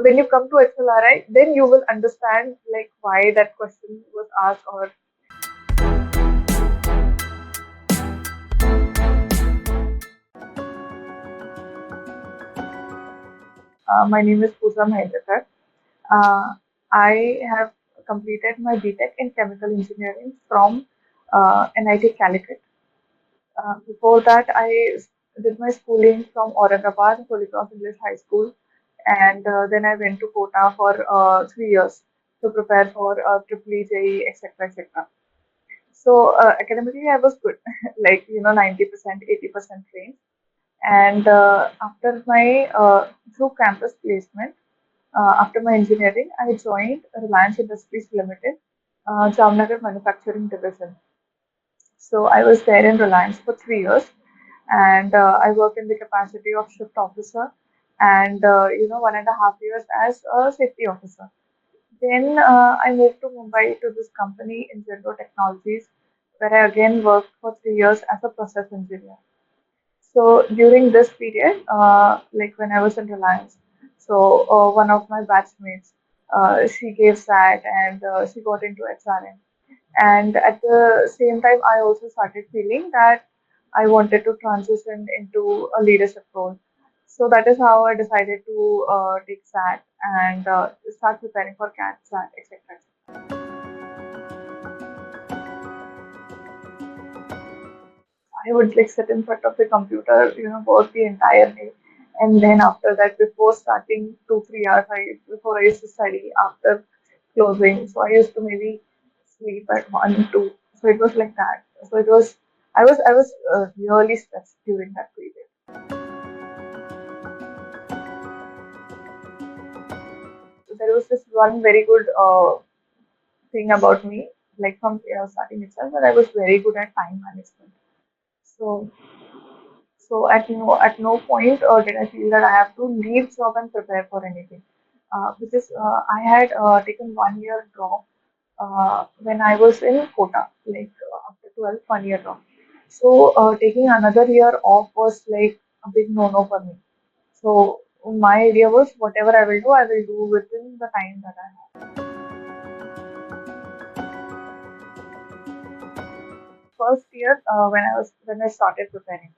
when you come to XLRI, then you will understand like why that question was asked. Or my name is Pooja Mahindrakar. Uh, I have completed my BTech in chemical engineering from NIT Calicut. Before that, I did my schooling from Aurangabad, Holy Cross English High School, and then I went to Kota for 3 years to prepare for triple JEE, etc., etc. So academically, I was good, like 90%, 80% range. And after my through campus placement, after my engineering, I joined Reliance Industries Limited, Jamnagar Manufacturing Division. So I was there in Reliance for 3 years, and I worked in the capacity of shift officer, and 1.5 years as a safety officer. Then I moved to Mumbai to this company Ingenero Technologies, where I again worked for 3 years as a process engineer. So during this period, like when I was in Reliance, so one of my batchmates, she gave SAT and she got into HRM. And at the same time, I also started feeling that I wanted to transition into a leadership role. So that is how I decided to take SAT and start preparing for CAT, SAT, etc. I would like sit in front of the computer, work the entire day. And then after that, before starting 2, 3 hours, before I used to study after closing. So I used to maybe sleep at 1, 2. So it was like that. So I was really stressed during that period. So there was this one very good thing about me, like from starting itself, that I was very good at time management. So So at no point did I feel that I have to leave job and prepare for anything. Because I had taken 1 year drop when I was in Kota, like after 12, 1 year drop. So taking another year off was like a big no-no for me. So my idea was whatever I will do within the time that I have. First year when I started preparing.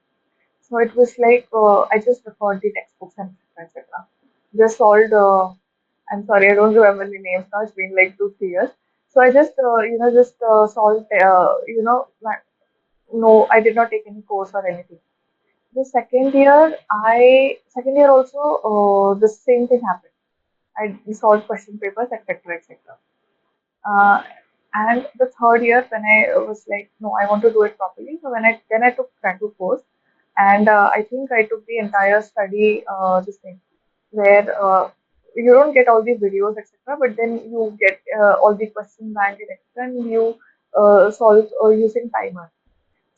So it was like I just referred the textbooks and etc. Just solved. I'm sorry, I don't remember the names now. It's been like 2, 3 years. So I just just solved. No, I did not take any course or anything. The second year also the same thing happened. I solved question papers, etc., etc. Uh, and the third year, when I was like, no, I want to do it properly. So I took Crackle course, and I think I took the entire study this thing where you don't get all the videos, etc., but then you get all the question bank and etc., and you solve using timer.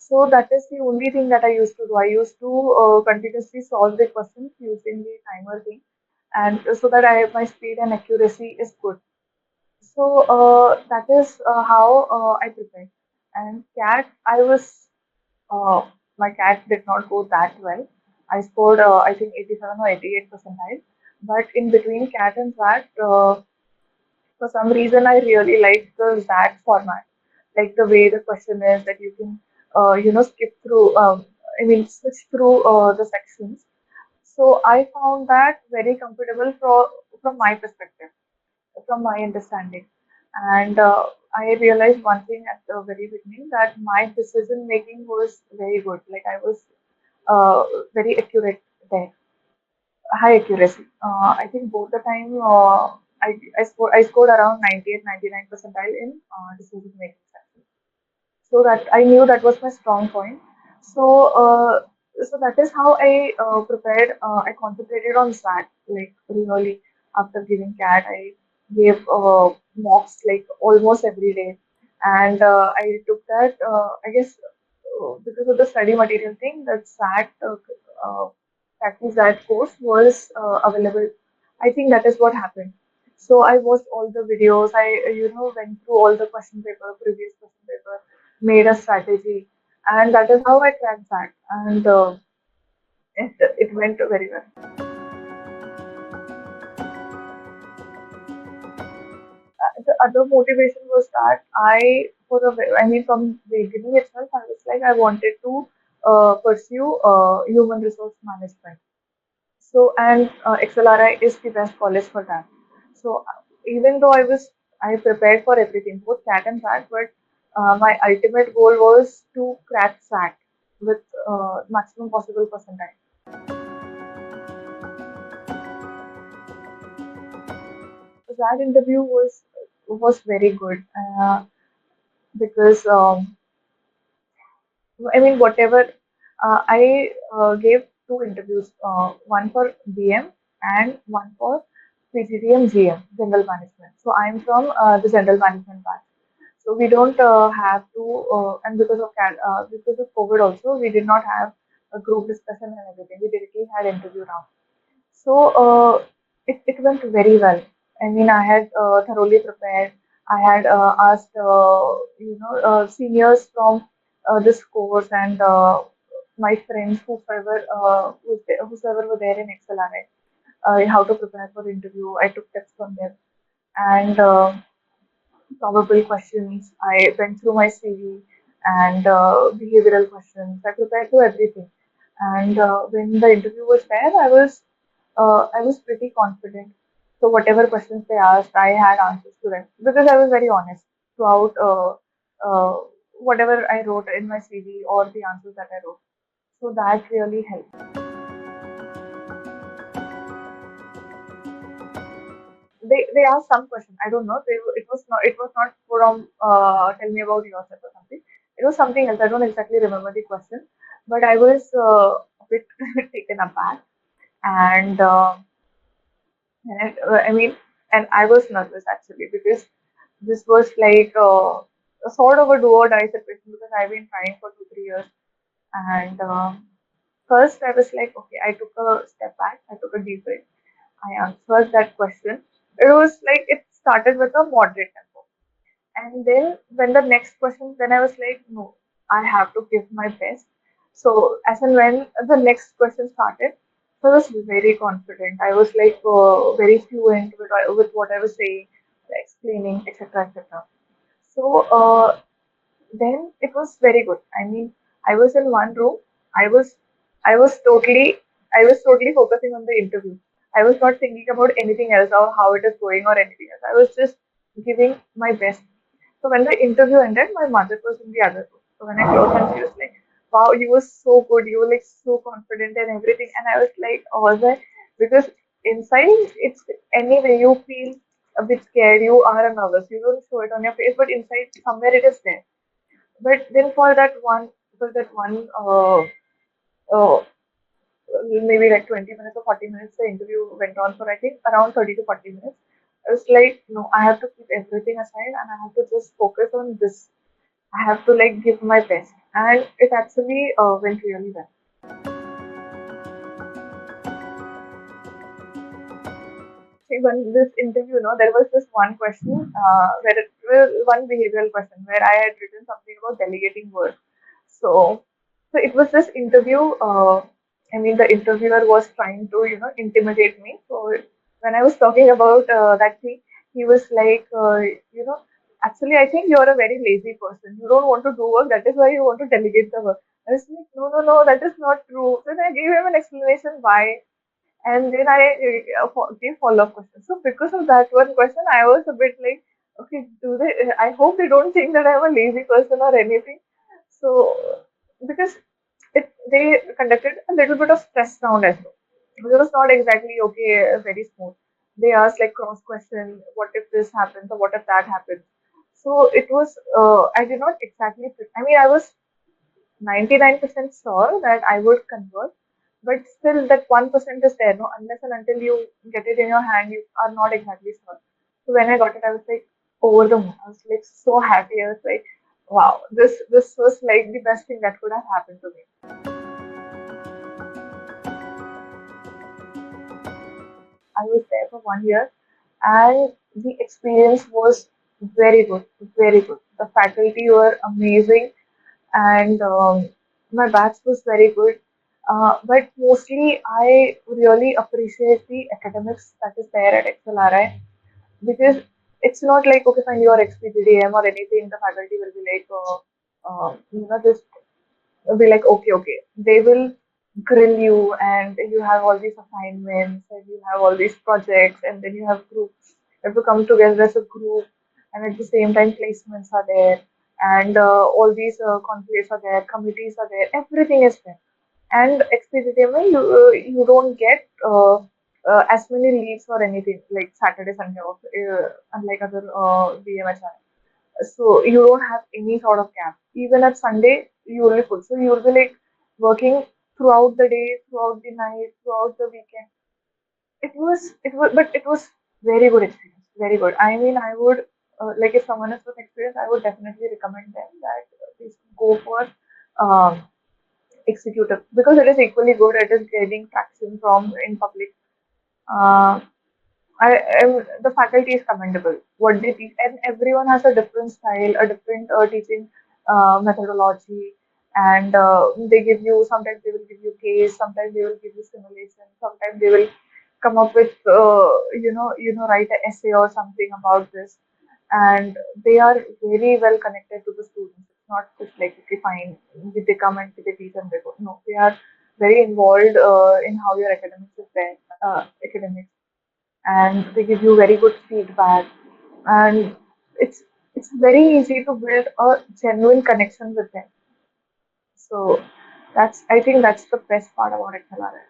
So that is the only thing that I used to do. I used to continuously solve the questions using the timer thing, and so that my speed and accuracy is good. So that is how I prepared. And CAT, uh, my CAT did not go that well. I scored, I think, 87 or 88 percentile. But in between CAT and SAT, for some reason, I really like the ZAT format, like the way the question is that you can, skip through. I mean, switch through the sections. So I found that very comfortable from my perspective, from my understanding. And I realized one thing at the very beginning, that my decision making was very good. Like I was very accurate there, high accuracy. I think both the time I scored around 98, 99 percentile in decision making section. So that I knew that was my strong point. So so that is how I prepared. I concentrated on that, like really. After giving CAT, I gave mocks like almost every day, and I took that. I guess because of the study material thing, that practice that course was available. I think that is what happened. So I watched all the videos. I went through all the question paper, previous question paper, made a strategy, and that is how I cracked that. And it went very well. other motivation was that I mean, from the beginning itself, I was like, I wanted to pursue human resource management. So, and XLRI is the best college for that. So, even though I prepared for everything, both CAT and SAT, but my ultimate goal was to crack SAT with maximum possible percentile. That interview was very good because I mean, whatever I gave two interviews, one for BM and one for PGDM GM, General Management. So I'm from the General Management batch. So we don't have to, and because of COVID also, we did not have a group discussion and everything. We directly had interview round. So it went very well. I mean, I had thoroughly prepared. I had asked, seniors from this course and my friends, whosoever were there in XLRI, how to prepare for interview. I took tips from them and probable questions. I went through my CV and behavioral questions. I prepared to everything. And when the interview was there, I was pretty confident. So whatever questions they asked, I had answers to them because I was very honest throughout uh, whatever I wrote in my CV or the answers that I wrote. So that really helped. They asked some question. I don't know. It was not from tell me about yourself or something. It was something else. I don't exactly remember the question, but I was a bit taken aback, and I mean, and I was nervous actually because this was like a sort of a do or die situation because I've been trying for 2 3 years, and first I was like, okay, I took a step back, I took a deep breath, I answered that question. It was like it started with a moderate tempo. And then when the next question, then I was like, no, I have to give my best. So as and when the next question started, so I was very confident. I was like very fluent with what I was saying, explaining, etc., etc. So then it was very good. I mean, I was in one room. I was, I was totally, I was totally focusing on the interview. I was not thinking about anything else or how it is going or anything else. I was just giving my best. So when the interview ended, my mother was in the other room. So when I closed and she was like, "Wow, you were so good. You were like so confident and everything." And I was like, "Oh, was I?" Because inside, it's anyway you feel a bit scared. You are nervous. You don't show it on your face, but inside somewhere it is there. But then for that one uh, maybe like 20 minutes or 40 minutes, the interview went on for I think around 30 to 40 minutes. I was like, no, I have to keep everything aside and I have to just focus on this. I have to like give my best. And it actually went really well. See, when this interview, there was this one question, one behavioral question where I had written something about delegating work. So, so it was this interview. I mean, the interviewer was trying to, intimidate me. So when I was talking about that thing, he was like, actually, I think you're a very lazy person. You don't want to do work. That is why you want to delegate the work. I was like, no, no, no, that is not true. Then I gave him an explanation why. And then I gave follow-up questions. So because of that one question, I was a bit like, okay, do they? I hope they don't think that I'm a lazy person or anything. So because they conducted a little bit of stress round as well. It was not exactly okay, very smooth. They asked like cross question, what if this happens or what if that happens. So it was. I did not exactly. I mean, I was 99% sure that I would convert, but still that 1% is there, no, unless and until you get it in your hand, you are not exactly sure. So when I got it, I was like over the moon. I was like so happy. I was like, wow, this was like the best thing that could have happened to me. I was there for 1 year, and the experience was very good, very good. The faculty were amazing, and my batch was very good. But mostly, I really appreciate the academics that is there at XLRI because It's not like, okay, fine, you're XPGDM or anything. The faculty will be like, just be like, okay, okay. They will grill you, and you have all these assignments, and you have all these projects, and then you have groups. You have to come together as a group, and at the same time, placements are there, and all these conflicts are there, committees are there, everything is there. And XPGTMA, you don't get as many leaves or anything like Saturday, Sunday off, unlike other BMHR. So you don't have any sort of gap. Even at Sunday, you will be full. So you will be like working throughout the day, throughout the night, throughout the weekend. But it was very good experience. Very good. I mean, I would like if someone is with experience, I would definitely recommend them that they should go for um, executive because it is equally good. It is getting traction from in public. Uh, the faculty is commendable. What they teach, and everyone has a different style, a different teaching methodology, and they give you. Sometimes they will give you case, sometimes they will give you simulation, sometimes they will come up with write an essay or something about this, and they are very well connected to the students. It's not just like, okay, fine, they come and they teach and they go. No, they are very involved in how your academics is there, academics, and they give you very good feedback, and it's very easy to build a genuine connection with them. So I think that's the best part about XLRI.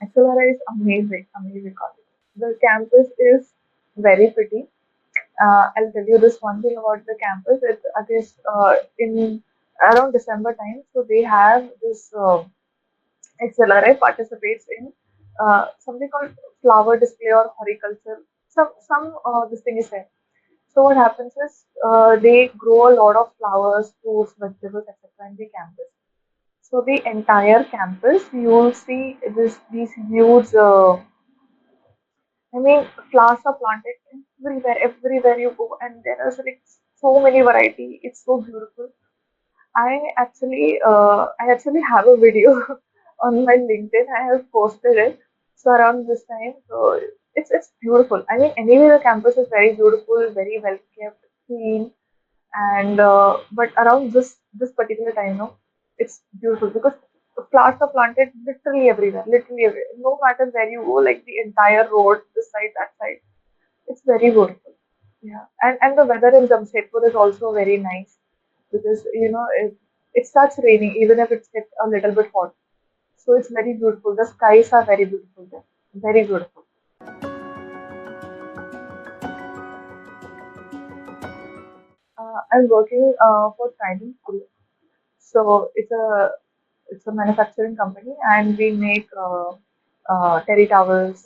XLRI is amazing, amazing college. The campus is very pretty. I'll tell you this one thing about the campus. It is in around December time, so they have this XLRI participates in something called flower display or horticulture. Some this thing is there. So what happens is they grow a lot of flowers, fruits, vegetables, etc. in the campus. So the entire campus, you will see these huge. I mean, flowers are planted everywhere you go, and there is like so many variety. It's so beautiful. I actually have a video on my LinkedIn. I have posted it. So around this time, so it's beautiful. I mean, anyway, the campus is very beautiful, very well kept, clean, and but around this particular time, no, it's beautiful because flowers are planted literally everywhere. No matter where you go, like the entire road, this side, that side, it's very beautiful. Yeah, and the weather in Jamshedpur is also very nice because it starts raining even if it's get a little bit hot. So it's very beautiful. The skies are very beautiful there. Very beautiful. I'm working for Trident Group. So it's a manufacturing company, and we make terry towels,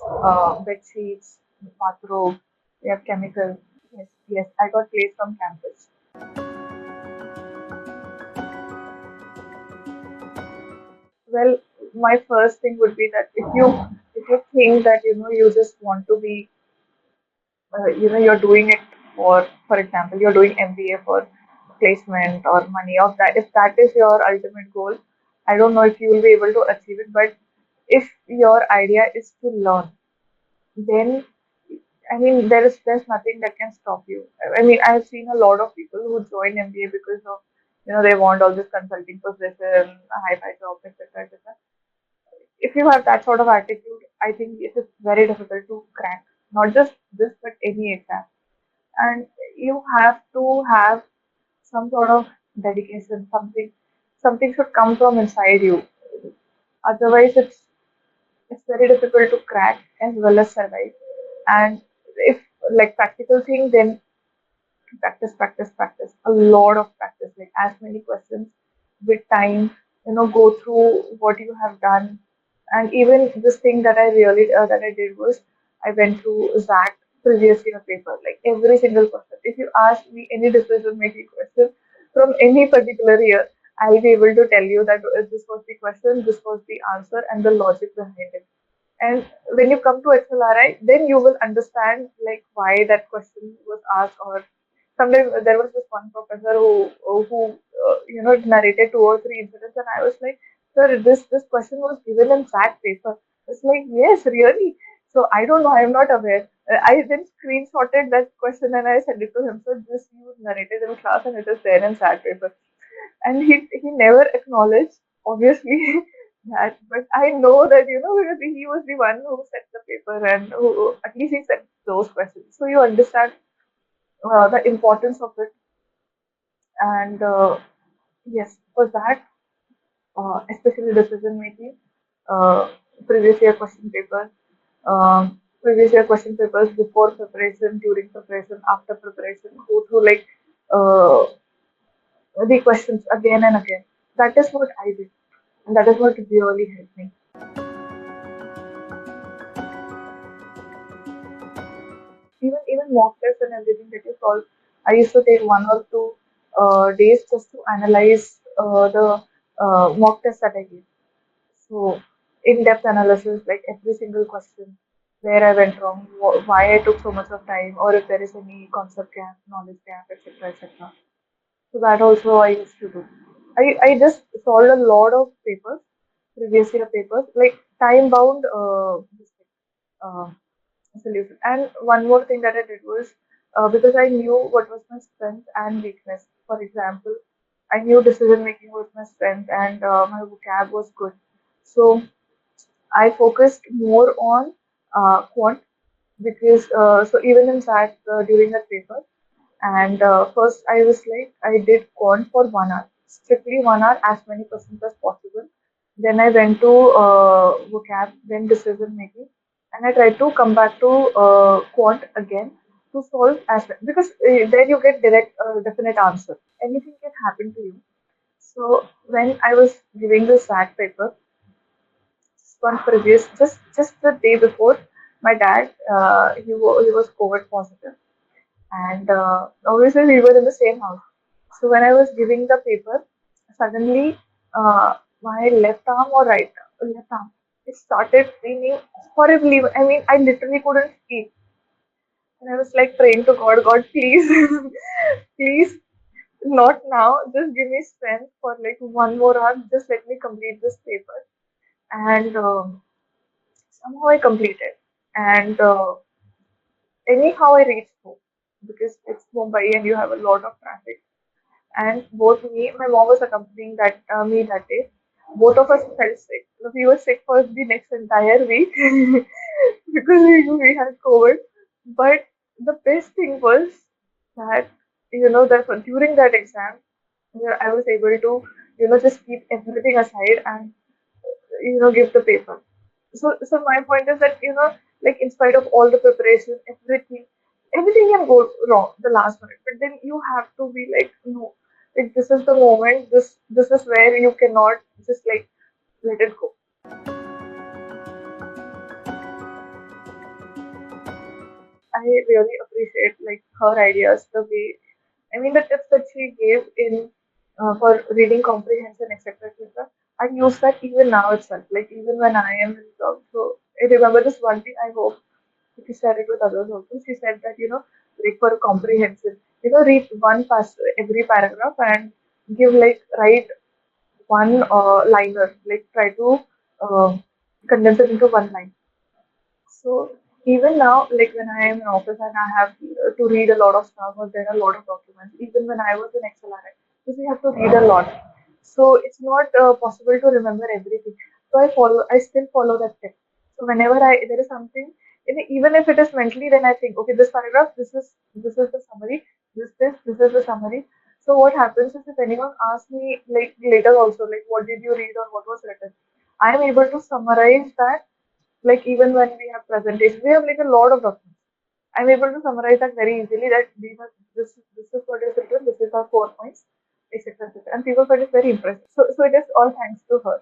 bed sheets, bathrobe. We have chemicals. Yes, yes. I got placed from campus. Well, my first thing would be that if you think that you just want to be you're doing it for example, you're doing MBA for placement or money of that. If that is your ultimate goal, I don't know if you will be able to achieve it. But if your idea is to learn, then I mean, there's nothing that can stop you. I mean, I have seen a lot of people who join MBA because of they want all this consulting position, high-fi jobs, etc., etc. If you have that sort of attitude, I think it is very difficult to crack not just this but any exam. And you have to have some sort of dedication, something should come from inside you. Otherwise, it's very difficult to crack as well as survive. And if like practical thing, then practice, practice, practice. A lot of practice, like as many questions with time, go through what you have done. And even this thing that that I did was I went through XAT previous year paper, like every single question. If you ask me any decision making question from any particular year, I'll be able to tell you that this was the question, this was the answer, and the logic behind it. And when you come to XLRI, then you will understand like why that question was asked. Or sometimes there was this one professor who narrated two or three incidents, and I was like, sir, this question was given in that paper. It's like, yes, really. So I don't know. I'm not aware. I then screenshotted that question and I sent it to him. So this you narrated in class and it is there in SAT paper. And he never acknowledged, obviously, that. But I know that, because he was the one who set the paper and who at least he set those questions. So you understand the importance of it. And yes, for that, especially decision making, uh, previous year question papers, previous year question papers before preparation, during preparation, after preparation, go through like uh, the questions again and again. That is what I did, and that is what really helped me. Even mock tests and everything that you solve, I used to take 1 or 2 days just to analyze the mock test that I gave. So, in-depth analysis, like every single question, where I went wrong, why I took so much of time, or if there is any concept gap, knowledge gap, etc., etc. So that also I used to do. I just solved a lot of papers, previous year papers, like time bound uh, solution. And one more thing that I did was because I knew what was my strength and weakness. For example, I knew decision making was my strength and my vocab was good. So I focused more on quant because so even in that during that paper, and first I was like I did quant for 1 hour, strictly 1 hour, as many questions as possible. Then I went to vocab, then decision making, and I tried to come back to quant again to solve as well because then you get direct definite answer. Anything can happen to you. So when I was giving the SAT paper, one previous just the day before, my dad he was COVID positive, and obviously we were in the same house. So when I was giving the paper, suddenly my left arm or left arm, it started paining horribly. I mean, I literally couldn't speak, and I was like praying to God, God, please, please, not now. Just give me strength for like 1 more hour. Just let me complete this paper, and somehow I completed. And anyhow, I reached home because it's Mumbai and you have a lot of traffic. And both me, my mom was accompanying me that day. Both of us felt sick. So we were sick for the next entire week because we had COVID. But the best thing was that that during that exam, I was able to just keep everything aside and give the paper. So my point is that like in spite of all the preparation, everything can go wrong the last minute, but then you have to be like, no, like this is the moment, this is where you cannot just like let it go. I really appreciate like her ideas, the way, I mean, the tips that she gave in for reading comprehension, etc., etc. I use that even now itself, like even when I am in job. So I remember this one thing. I hope if you share it with others also. She said that like for comprehension, read one pass every paragraph and give like write one liner, like try to uh, condense it into one line. So even now, like when I am in office and I have to read a lot of stuff or there are a lot of documents, even when I was in XLRI, because we have to read a lot. So it's not possible to remember everything. So I still follow that tip. So whenever there is something, even if it is mentally, then I think, okay, this paragraph, this is the summary, this is the summary. So what happens is if anyone asks me like later also, like what did you read or what was written, I am able to summarize that, like even when we have presentations, we have like a lot of documents. I'm able to summarize that very easily. That this is what is written. This is our 4 points, etc. etc. And people find it very impressive. So it is all thanks to her.